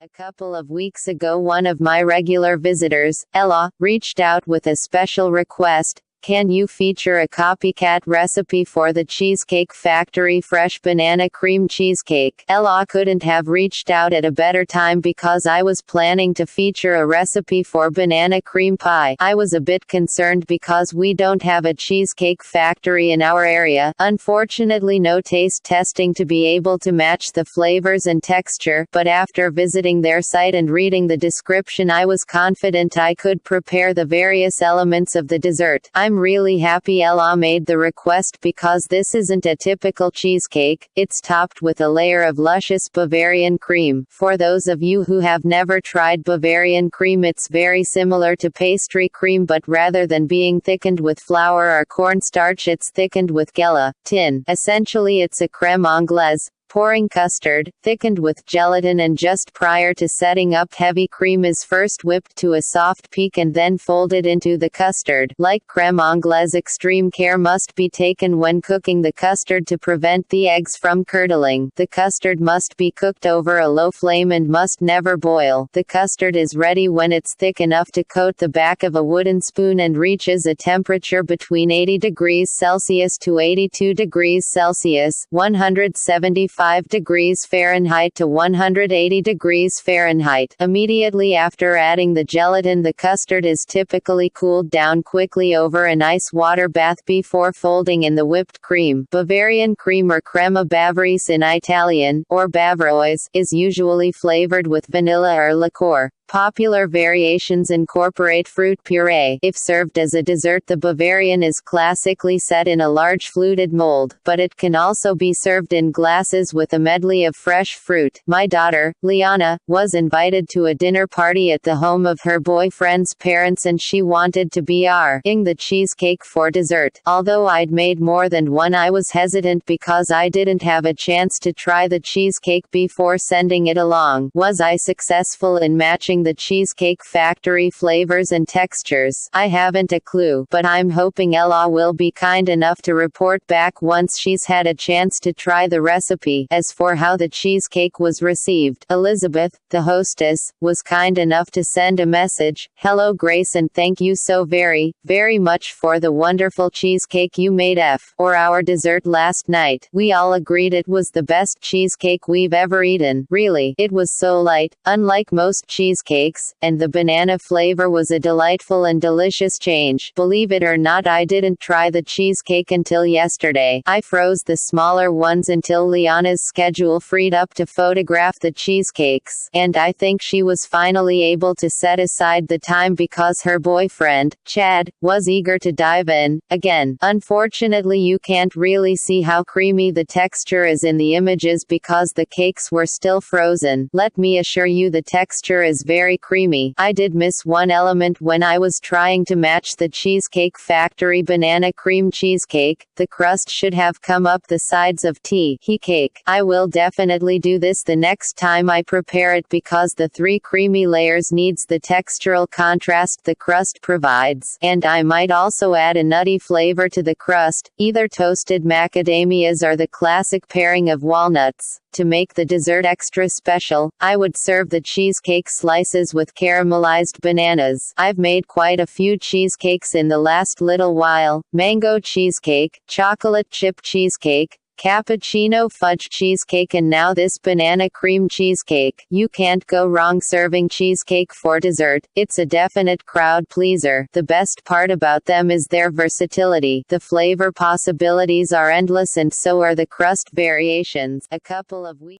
A couple of weeks ago, one of my regular visitors, Ella, reached out with a special request. Can you feature a copycat recipe for the Cheesecake Factory fresh banana cream cheesecake? Ella couldn't have reached out at a better time because I was planning to feature a recipe for banana cream pie. I was a bit concerned because we don't have a cheesecake factory in our area. Unfortunately, no taste testing to be able to match the flavors and texture, but after visiting their site and reading the description, I was confident I could prepare the various elements of the dessert. I'm really happy Ella made the request because this isn't a typical cheesecake. It's topped with a layer of luscious Bavarian cream. For those of you who have never tried Bavarian cream, it's very similar to pastry cream, but rather than being thickened with flour or cornstarch, it's thickened with gelatin. Essentially, it's a crème anglaise. Pouring custard, thickened with gelatin, and just prior to setting up, heavy cream is first whipped to a soft peak and then folded into the custard. Like crème anglaise, extreme care must be taken when cooking the custard to prevent the eggs from curdling. The custard must be cooked over a low flame and must never boil. The custard is ready when it's thick enough to coat the back of a wooden spoon and reaches a temperature between 80 degrees Celsius to 82 degrees Celsius, 175 degrees Fahrenheit to 180 degrees Fahrenheit. Immediately after adding the gelatin, the custard is typically cooled down quickly over an ice water bath before folding in the whipped cream. Bavarian cream, or crema bavarise in Italian, or bavaroise, is usually flavored with vanilla or liqueur. Popular variations incorporate fruit puree. If served as a dessert, the Bavarian is classically set in a large fluted mold, but it can also be served in glasses with a medley of fresh fruit. My daughter, Liana, was invited to a dinner party at the home of her boyfriend's parents, and she wanted to ing the cheesecake for dessert. Although I'd made more than one, I was hesitant because I didn't have a chance to try the cheesecake before sending it along. Was I successful in matching the Cheesecake Factory flavors and textures? I haven't a clue, but I'm hoping Ella will be kind enough to report back once she's had a chance to try the recipe. As for how the cheesecake was received, Elizabeth, the hostess, was kind enough to send a message. Hello Grace, and thank you so very, very much for the wonderful cheesecake you made for our dessert last night. We all agreed it was the best cheesecake we've ever eaten. Really, it was so light, unlike most cheesecakes, and the banana flavor was a delightful and delicious change. Believe it or not, I didn't try the cheesecake until yesterday. I froze the smaller ones until Liana's schedule freed up to photograph the cheesecakes, and I think she was finally able to set aside the time because her boyfriend, Chad, was eager to dive in again. Unfortunately, you can't really see how creamy the texture is in the images because the cakes were still frozen. Let me assure you, the texture is very creamy. I did miss one element when I was trying to match the Cheesecake Factory banana cream cheesecake. The crust should have come up the sides of tea cake. I will definitely do this the next time I prepare it because the three creamy layers needs the textural contrast the crust provides, and I might also add a nutty flavor to the crust, either toasted macadamias or the classic pairing of walnuts. To make the dessert extra special, I would serve the cheesecake slices with caramelized bananas. I've made quite a few cheesecakes in the last little while: mango cheesecake, chocolate chip cheesecake, cappuccino fudge cheesecake, and now this banana cream cheesecake. You can't go wrong serving cheesecake for dessert. It's a definite crowd pleaser. The best part about them is their versatility. The flavor possibilities are endless, and so are the crust variations. A couple of weeks